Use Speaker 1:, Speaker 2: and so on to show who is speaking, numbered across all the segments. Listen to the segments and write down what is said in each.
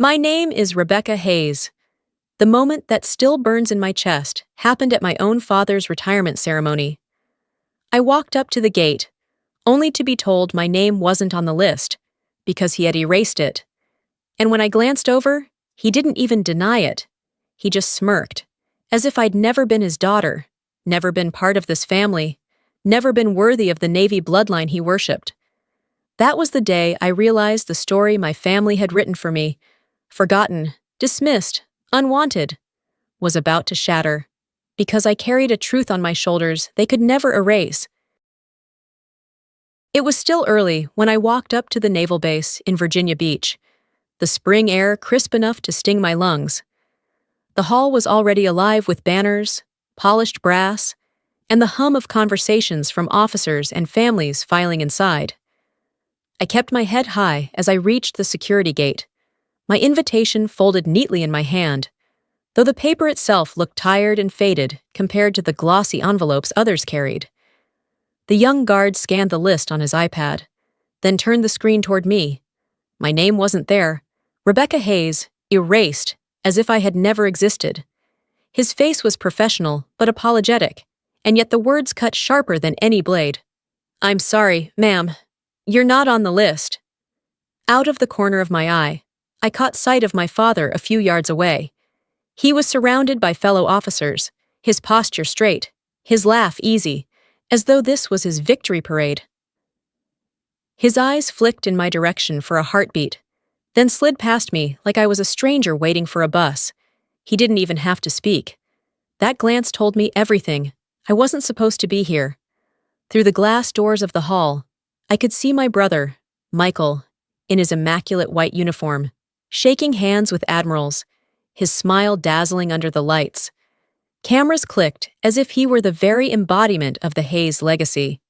Speaker 1: My name is Rebecca Hayes. The moment that still burns in my chest happened at my own father's retirement ceremony. I walked up to the gate, only to be told my name wasn't on the list, because he had erased it. And when I glanced over, he didn't even deny it. He just smirked, as if I'd never been his daughter, never been part of this family, never been worthy of the Navy bloodline he worshipped. That was the day I realized the story my family had written for me, forgotten, dismissed, unwanted, was about to shatter, because I carried a truth on my shoulders they could never erase. It was still early when I walked up to the naval base in Virginia Beach, the spring air crisp enough to sting my lungs. The hall was already alive with banners, polished brass, and the hum of conversations from officers and families filing inside. I kept my head high as I reached the security gate, my invitation folded neatly in my hand, though the paper itself looked tired and faded compared to the glossy envelopes others carried. The young guard scanned the list on his iPad, then turned the screen toward me. My name wasn't there. Rebecca Hayes, erased, as if I had never existed. His face was professional, but apologetic, and yet the words cut sharper than any blade. "I'm sorry, ma'am. You're not on the list." Out of the corner of my eye, I caught sight of my father a few yards away. He was surrounded by fellow officers, his posture straight, his laugh easy, as though this was his victory parade. His eyes flicked in my direction for a heartbeat, then slid past me like I was a stranger waiting for a bus. He didn't even have to speak. That glance told me everything. I wasn't supposed to be here. Through the glass doors of the hall, I could see my brother, Michael, in his immaculate white uniform, shaking hands with admirals, his smile dazzling under the lights. Cameras clicked as if he were the very embodiment of the Hayes legacy.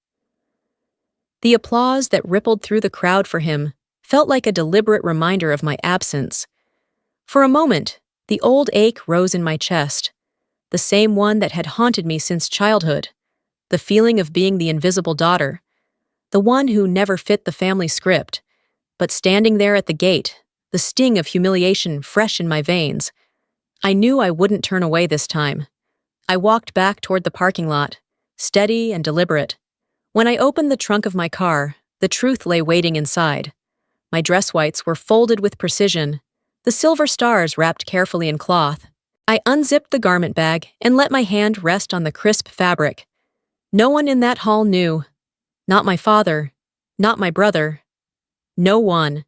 Speaker 1: The applause that rippled through the crowd for him felt like a deliberate reminder of my absence. For a moment, the old ache rose in my chest, the same one that had haunted me since childhood, the feeling of being the invisible daughter, the one who never fit the family script, but standing there at the gate, the sting of humiliation fresh in my veins. I knew I wouldn't turn away this time. I walked back toward the parking lot, steady and deliberate. When I opened the trunk of my car, the truth lay waiting inside. My dress whites were folded with precision, the silver stars wrapped carefully in cloth. I unzipped the garment bag and let my hand rest on the crisp fabric. No one in that hall knew. Not my father, not my brother. No one.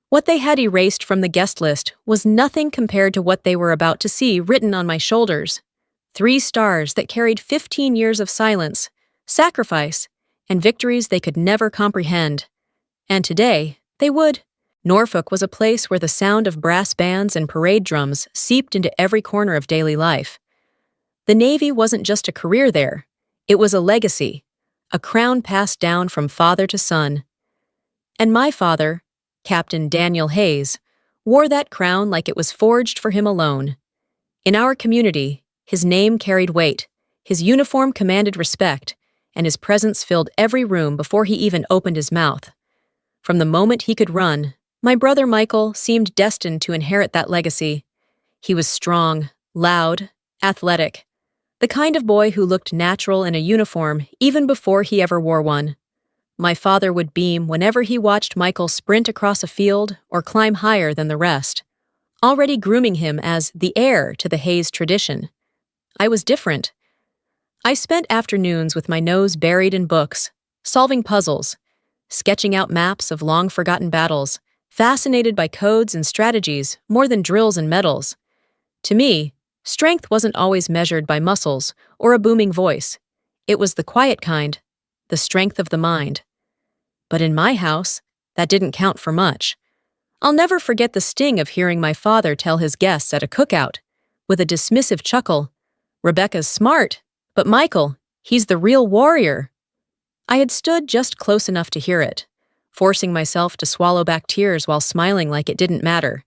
Speaker 1: What they had erased from the guest list was nothing compared to what they were about to see written on my shoulders. 3 stars that carried 15 years of silence, sacrifice, and victories they could never comprehend. And today, they would. Norfolk was a place where the sound of brass bands and parade drums seeped into every corner of daily life. The Navy wasn't just a career there. It was a legacy, a crown passed down from father to son. And my father, Captain Daniel Hayes, wore that crown like it was forged for him alone. In our community, his name carried weight, his uniform commanded respect, and his presence filled every room before he even opened his mouth. From the moment he could run, my brother Michael seemed destined to inherit that legacy. He was strong, loud, athletic, the kind of boy who looked natural in a uniform even before he ever wore one. My father would beam whenever he watched Michael sprint across a field or climb higher than the rest, already grooming him as the heir to the Hayes tradition. I was different. I spent afternoons with my nose buried in books, solving puzzles, sketching out maps of long-forgotten battles, fascinated by codes and strategies more than drills and medals. To me, strength wasn't always measured by muscles or a booming voice. It was the quiet kind, the strength of the mind. But in my house, that didn't count for much. I'll never forget the sting of hearing my father tell his guests at a cookout, with a dismissive chuckle, "Rebecca's smart, but Michael, he's the real warrior." I had stood just close enough to hear it, forcing myself to swallow back tears while smiling like it didn't matter.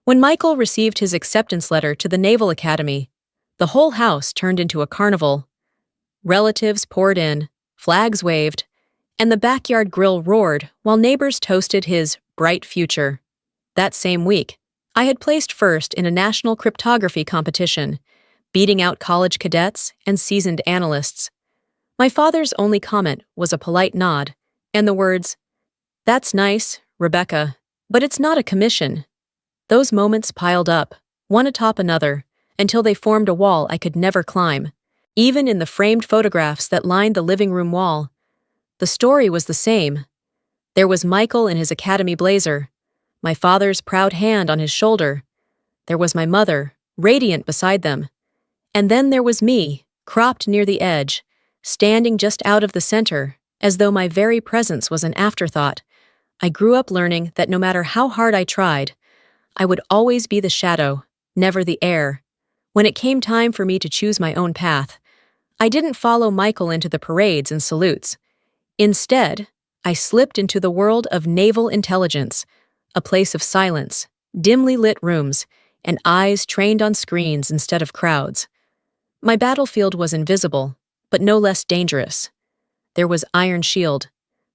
Speaker 1: When Michael received his acceptance letter to the Naval Academy, the whole house turned into a carnival. Relatives poured in, flags waved, and the backyard grill roared while neighbors toasted his bright future. That same week, I had placed first in a national cryptography competition, beating out college cadets and seasoned analysts. My father's only comment was a polite nod, and the words, "That's nice, Rebecca, but it's not a commission." Those moments piled up, one atop another, until they formed a wall I could never climb. Even in the framed photographs that lined the living room wall, the story was the same. There was Michael in his academy blazer, my father's proud hand on his shoulder. There was my mother, radiant beside them. And then there was me, cropped near the edge, standing just out of the center, as though my very presence was an afterthought. I grew up learning that no matter how hard I tried, I would always be the shadow, never the heir. When it came time for me to choose my own path, I didn't follow Michael into the parades and salutes. Instead, I slipped into the world of naval intelligence, a place of silence, dimly lit rooms, and eyes trained on screens instead of crowds. My battlefield was invisible, but no less dangerous. There was Iron Shield,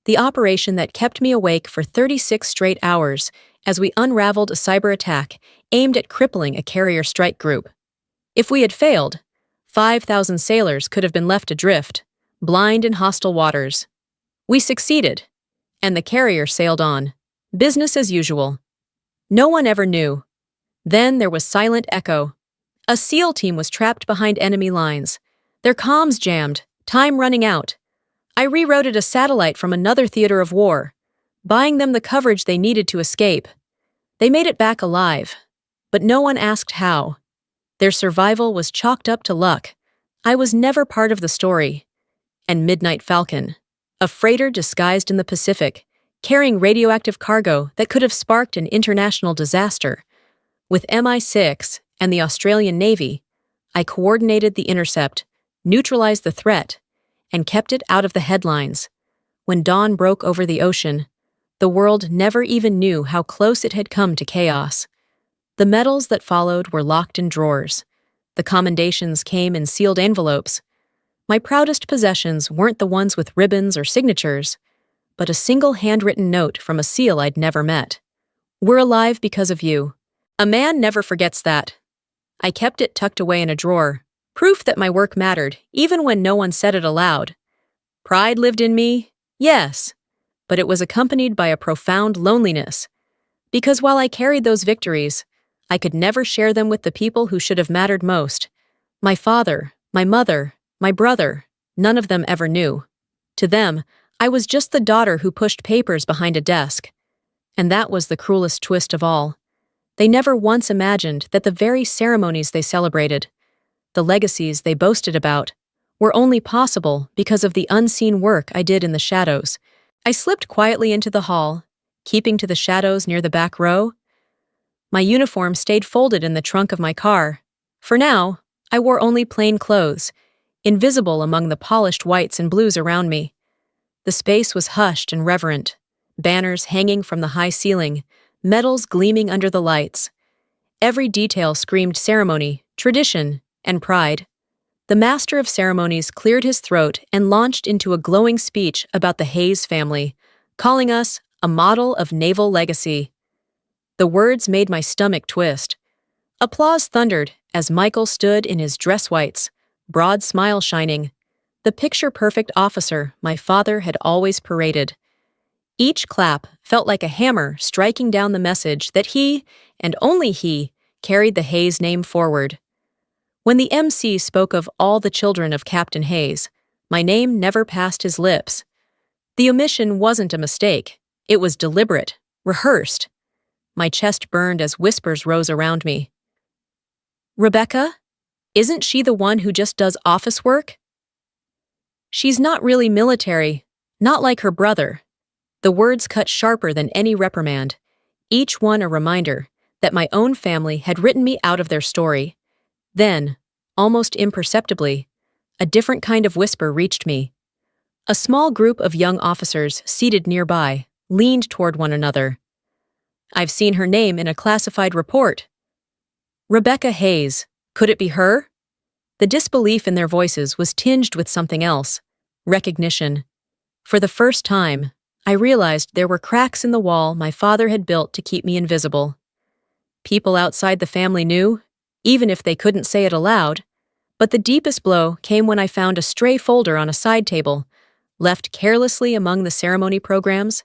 Speaker 1: the operation that kept me awake for 36 straight hours as we unraveled a cyber attack aimed at crippling a carrier strike group. If we had failed, 5,000 sailors could have been left adrift, blind in hostile waters. We succeeded, and the carrier sailed on, business as usual. No one ever knew. Then there was Silent Echo. A SEAL team was trapped behind enemy lines, their comms jammed, time running out. I rerouted a satellite from another theater of war, buying them the coverage they needed to escape. They made it back alive, but no one asked how. Their survival was chalked up to luck. I was never part of the story. And Midnight Falcon, a freighter disguised in the Pacific, carrying radioactive cargo that could have sparked an international disaster. With MI6 and the Australian Navy, I coordinated the intercept, neutralized the threat, and kept it out of the headlines. When dawn broke over the ocean, the world never even knew how close it had come to chaos. The medals that followed were locked in drawers. The commendations came in sealed envelopes. My proudest possessions weren't the ones with ribbons or signatures, but a single handwritten note from a SEAL I'd never met. "We're alive because of you. A man never forgets that." I kept it tucked away in a drawer, proof that my work mattered, even when no one said it aloud. Pride lived in me, yes, but it was accompanied by a profound loneliness. Because while I carried those victories, I could never share them with the people who should have mattered most. My father, my mother, my brother, none of them ever knew. To them, I was just the daughter who pushed papers behind a desk. And that was the cruelest twist of all. They never once imagined that the very ceremonies they celebrated, the legacies they boasted about, were only possible because of the unseen work I did in the shadows. I slipped quietly into the hall, keeping to the shadows near the back row. My uniform stayed folded in the trunk of my car. For now, I wore only plain clothes, invisible among the polished whites and blues around me. The space was hushed and reverent, banners hanging from the high ceiling, medals gleaming under the lights. Every detail screamed ceremony, tradition, and pride. The master of ceremonies cleared his throat and launched into a glowing speech about the Hayes family, calling us a model of naval legacy. The words made my stomach twist. Applause thundered as Michael stood in his dress whites, broad smile shining, the picture-perfect officer my father had always paraded. Each clap felt like a hammer striking down the message that he, and only he, carried the Hayes name forward. When the MC spoke of all the children of Captain Hayes, my name never passed his lips. The omission wasn't a mistake. It was deliberate, rehearsed. My chest burned as whispers rose around me. "Rebecca? Isn't she the one who just does office work?" "She's not really military, not like her brother." The words cut sharper than any reprimand, each one a reminder that my own family had written me out of their story. Then, almost imperceptibly, a different kind of whisper reached me. A small group of young officers seated nearby leaned toward one another. "I've seen her name in a classified report." Rebecca Hayes. Could it be her? The disbelief in their voices was tinged with something else, recognition. For the first time, I realized there were cracks in the wall my father had built to keep me invisible. People outside the family knew, even if they couldn't say it aloud, but the deepest blow came when I found a stray folder on a side table, left carelessly among the ceremony programs.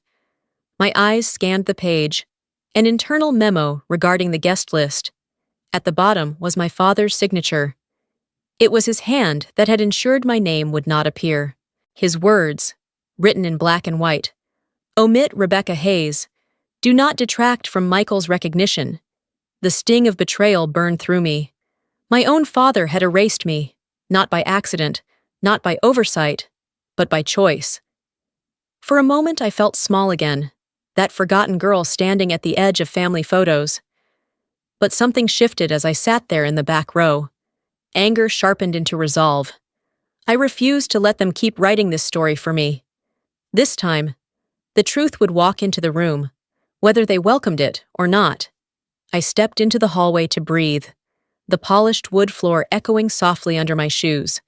Speaker 1: My eyes scanned the page, an internal memo regarding the guest list. At the bottom was my father's signature. It was his hand that had ensured my name would not appear. His words, written in black and white: "Omit Rebecca Hayes. Do not detract from Michael's recognition." The sting of betrayal burned through me. My own father had erased me, not by accident, not by oversight, but by choice. For a moment I felt small again, that forgotten girl standing at the edge of family photos. But something shifted as I sat there in the back row. Anger sharpened into resolve. I refused to let them keep writing this story for me. This time, the truth would walk into the room, whether they welcomed it or not. I stepped into the hallway to breathe, the polished wood floor echoing softly under my shoes.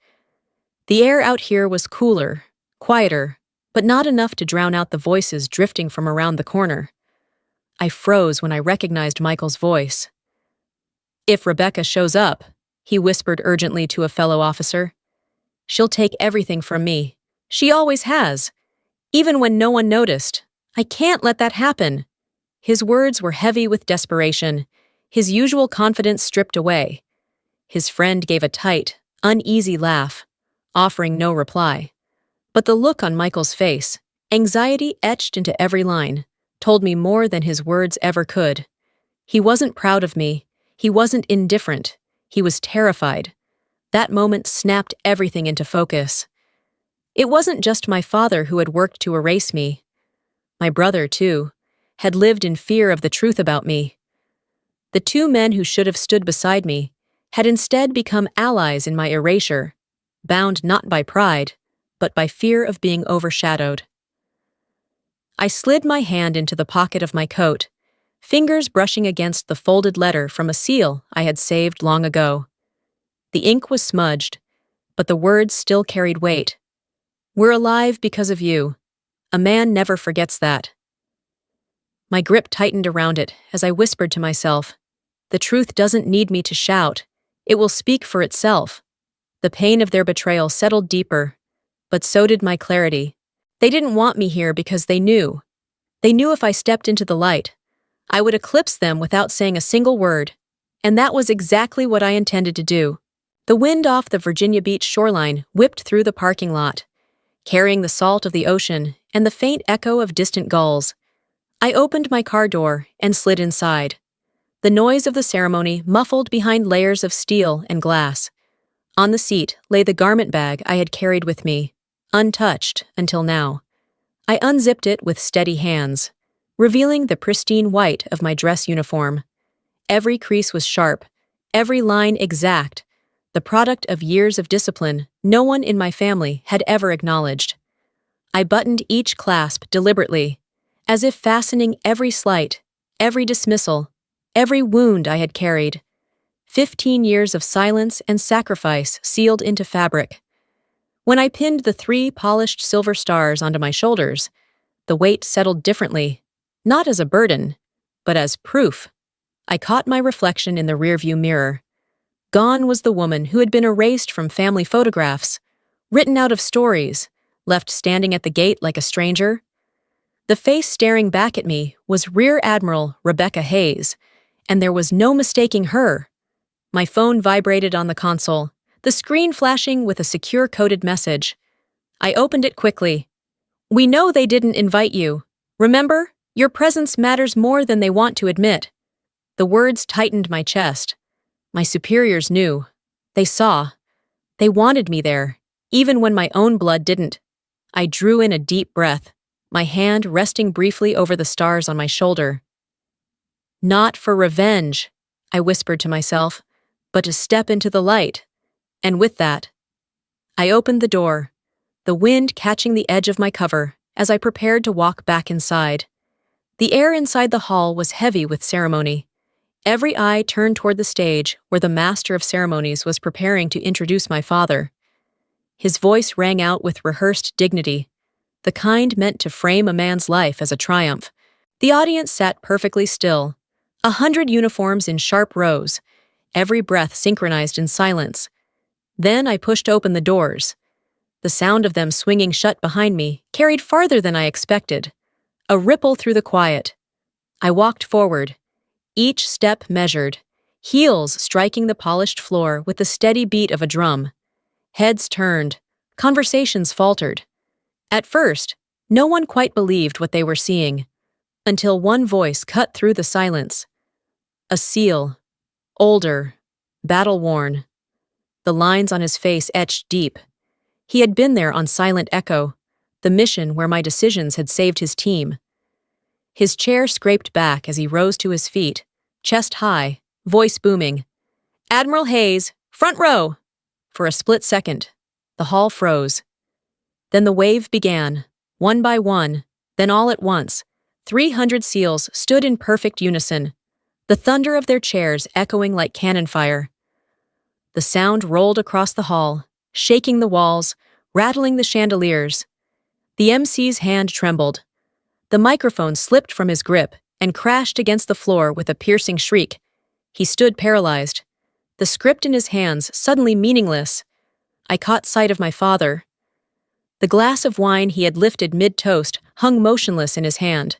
Speaker 1: The air out here was cooler, quieter, but not enough to drown out the voices drifting from around the corner. I froze when I recognized Michael's voice. "If Rebecca shows up," he whispered urgently to a fellow officer, "she'll take everything from me. She always has. Even when no one noticed. I can't let that happen." His words were heavy with desperation, his usual confidence stripped away. His friend gave a tight, uneasy laugh, offering no reply. But the look on Michael's face, anxiety etched into every line, told me more than his words ever could. He wasn't proud of me. He wasn't indifferent. He was terrified. That moment snapped everything into focus. It wasn't just my father who had worked to erase me. My brother, too, had lived in fear of the truth about me. The two men who should have stood beside me had instead become allies in my erasure, bound not by pride, but by fear of being overshadowed. I slid my hand into the pocket of my coat, fingers brushing against the folded letter from a seal I had saved long ago. The ink was smudged, but the words still carried weight. "We're alive because of you. A man never forgets that." My grip tightened around it as I whispered to myself, "The truth doesn't need me to shout. It will speak for itself." The pain of their betrayal settled deeper, but so did my clarity. They didn't want me here because they knew. They knew if I stepped into the light, I would eclipse them without saying a single word, and that was exactly what I intended to do. The wind off the Virginia Beach shoreline whipped through the parking lot, carrying the salt of the ocean and the faint echo of distant gulls. I opened my car door and slid inside. The noise of the ceremony muffled behind layers of steel and glass. On the seat lay the garment bag I had carried with me, untouched until now. I unzipped it with steady hands, revealing the pristine white of my dress uniform. Every crease was sharp, every line exact, the product of years of discipline no one in my family had ever acknowledged. I buttoned each clasp deliberately, as if fastening every slight, every dismissal, every wound I had carried. 15 years of silence and sacrifice sealed into fabric. When I pinned the 3 polished silver stars onto my shoulders, the weight settled differently, not as a burden, but as proof. I caught my reflection in the rearview mirror. Gone was the woman who had been erased from family photographs, written out of stories, left standing at the gate like a stranger. The face staring back at me was Rear Admiral Rebecca Hayes, and there was no mistaking her. My phone vibrated on the console, the screen flashing with a secure-coded message. I opened it quickly. "We know they didn't invite you. Remember, your presence matters more than they want to admit." The words tightened my chest. My superiors knew. They saw. They wanted me there, even when my own blood didn't. I drew in a deep breath, my hand resting briefly over the stars on my shoulder. "Not for revenge," I whispered to myself, "but to step into the light." And with that, I opened the door, the wind catching the edge of my cover as I prepared to walk back inside. The air inside the hall was heavy with ceremony. Every eye turned toward the stage where the master of ceremonies was preparing to introduce my father. His voice rang out with rehearsed dignity, the kind meant to frame a man's life as a triumph. The audience sat perfectly still, 100 uniforms in sharp rows, every breath synchronized in silence. Then I pushed open the doors. The sound of them swinging shut behind me carried farther than I expected, a ripple through the quiet. I walked forward, each step measured, heels striking the polished floor with the steady beat of a drum. Heads turned, conversations faltered. At first, no one quite believed what they were seeing, until one voice cut through the silence. A SEAL, older, battle-worn. The lines on his face etched deep. He had been there on Silent Echo, the mission where my decisions had saved his team. His chair scraped back as he rose to his feet, chest high, voice booming. "Admiral Hayes, front row!" For a split second, the hall froze. Then the wave began, one by one, then all at once. 300 SEALs stood in perfect unison, the thunder of their chairs echoing like cannon fire. The sound rolled across the hall, shaking the walls, rattling the chandeliers. The MC's hand trembled. The microphone slipped from his grip and crashed against the floor with a piercing shriek. He stood paralyzed, the script in his hands suddenly meaningless. I caught sight of my father. The glass of wine he had lifted mid-toast hung motionless in his hand.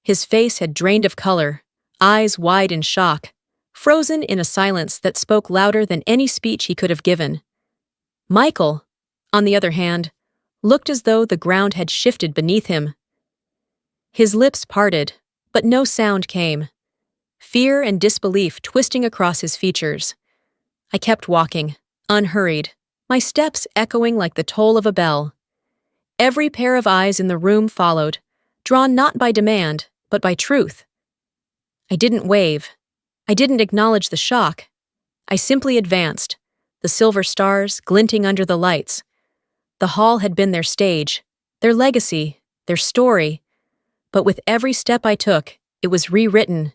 Speaker 1: His face had drained of color, eyes wide in shock, frozen in a silence that spoke louder than any speech he could have given. Michael, on the other hand, looked as though the ground had shifted beneath him. His lips parted, but no sound came. Fear and disbelief twisting across his features. I kept walking, unhurried, my steps echoing like the toll of a bell. Every pair of eyes in the room followed, drawn not by demand, but by truth. I didn't wave. I didn't acknowledge the shock. I simply advanced, the silver stars glinting under the lights. The hall had been their stage, their legacy, their story. But with every step I took, it was rewritten.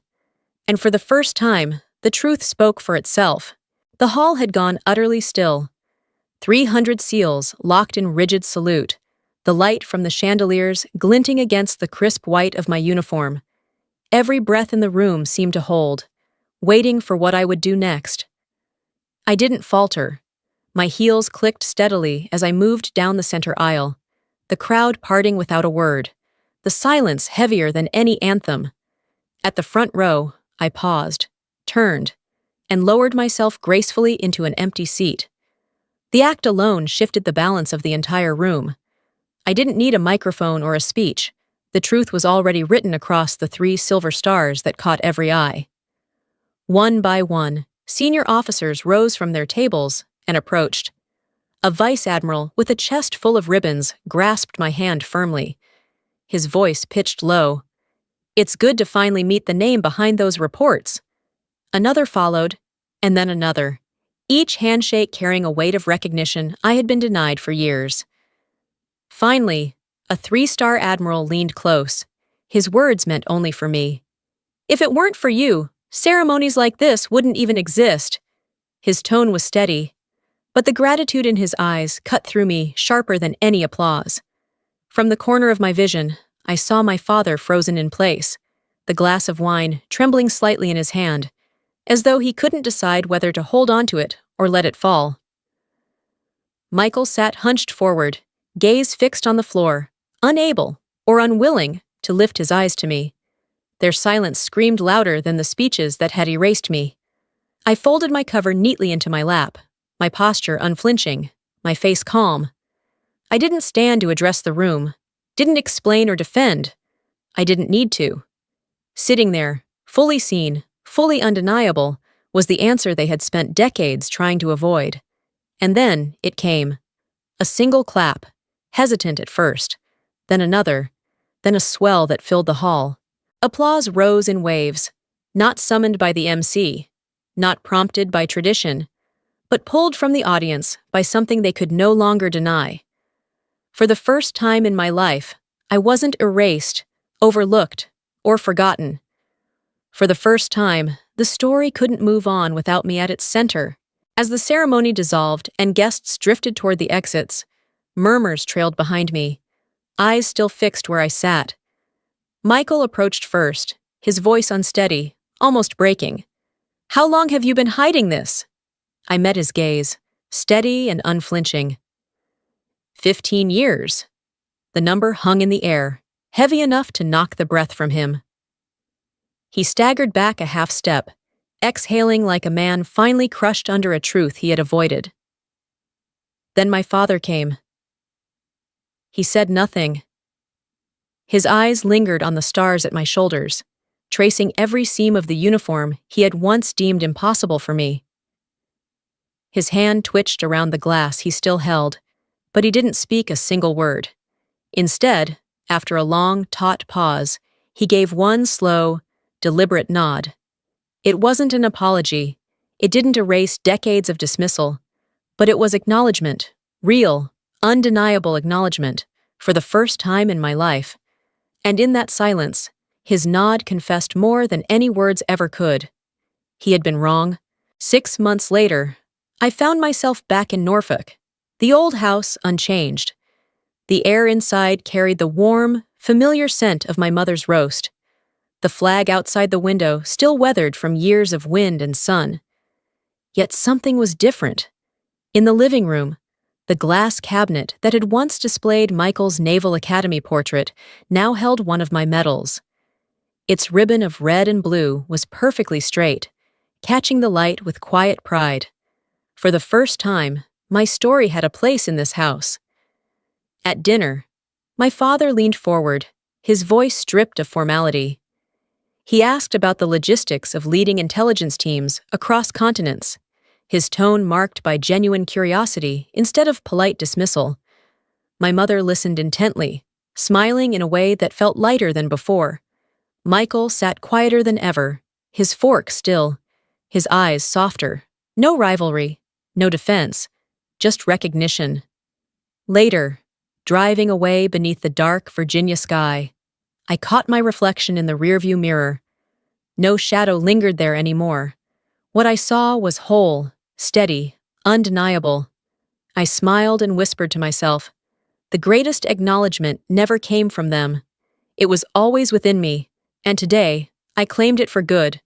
Speaker 1: And for the first time, the truth spoke for itself. The hall had gone utterly still. 300 SEALs locked in rigid salute, the light from the chandeliers glinting against the crisp white of my uniform. Every breath in the room seemed to hold, waiting for what I would do next. I didn't falter. My heels clicked steadily as I moved down the center aisle, the crowd parting without a word, the silence heavier than any anthem. At the front row, I paused, turned, and lowered myself gracefully into an empty seat. The act alone shifted the balance of the entire room. I didn't need a microphone or a speech. The truth was already written across the 3 silver stars that caught every eye. One by one, senior officers rose from their tables and approached. A vice admiral with a chest full of ribbons grasped my hand firmly. His voice pitched low. "It's good to finally meet the name behind those reports." Another followed, and then another, each handshake carrying a weight of recognition I had been denied for years. Finally, a 3-star admiral leaned close. His words meant only for me. "If it weren't for you, ceremonies like this wouldn't even exist." His tone was steady, but the gratitude in his eyes cut through me sharper than any applause. From the corner of my vision, I saw my father frozen in place, the glass of wine trembling slightly in his hand, as though he couldn't decide whether to hold onto it or let it fall. Michael sat hunched forward, gaze fixed on the floor, unable or unwilling to lift his eyes to me. Their silence screamed louder than the speeches that had erased me. I folded my cover neatly into my lap, my posture unflinching, my face calm. I didn't stand to address the room, didn't explain or defend. I didn't need to. Sitting there, fully seen, fully undeniable, was the answer they had spent decades trying to avoid. And then it came. A single clap, hesitant at first, then another, then a swell that filled the hall. Applause rose in waves, not summoned by the MC, not prompted by tradition, but pulled from the audience by something they could no longer deny. For the first time in my life, I wasn't erased, overlooked, or forgotten. For the first time, the story couldn't move on without me at its center. As the ceremony dissolved and guests drifted toward the exits, murmurs trailed behind me, eyes still fixed where I sat. Michael approached first, his voice unsteady, almost breaking. "How long have you been hiding this?" I met his gaze, steady and unflinching. 15 years. The number hung in the air, heavy enough to knock the breath from him. He staggered back a half step, exhaling like a man finally crushed under a truth he had avoided. Then my father came. He said nothing. His eyes lingered on the stars at my shoulders, tracing every seam of the uniform he had once deemed impossible for me. His hand twitched around the glass he still held, but he didn't speak a single word. Instead, after a long, taut pause, he gave one slow, deliberate nod. It wasn't an apology. It didn't erase decades of dismissal, but it was acknowledgement, real, undeniable acknowledgement, for the first time in my life. And in that silence, his nod confessed more than any words ever could. He had been wrong. 6 months later, I found myself back in Norfolk, the old house unchanged. The air inside carried the warm, familiar scent of my mother's roast. The flag outside the window still weathered from years of wind and sun. Yet something was different. In the living room, the glass cabinet that had once displayed Michael's Naval Academy portrait now held one of my medals. Its ribbon of red and blue was perfectly straight, catching the light with quiet pride. For the first time, my story had a place in this house. At dinner, my father leaned forward, his voice stripped of formality. He asked about the logistics of leading intelligence teams across continents, his tone marked by genuine curiosity instead of polite dismissal. My mother listened intently, smiling in a way that felt lighter than before. Michael sat quieter than ever, his fork still, his eyes softer. No rivalry, no defense, just recognition. Later, driving away beneath the dark Virginia sky, I caught my reflection in the rearview mirror. No shadow lingered there anymore. What I saw was whole, steady, undeniable. I smiled and whispered to myself. The greatest acknowledgement never came from them. It was always within me, and today, I claimed it for good.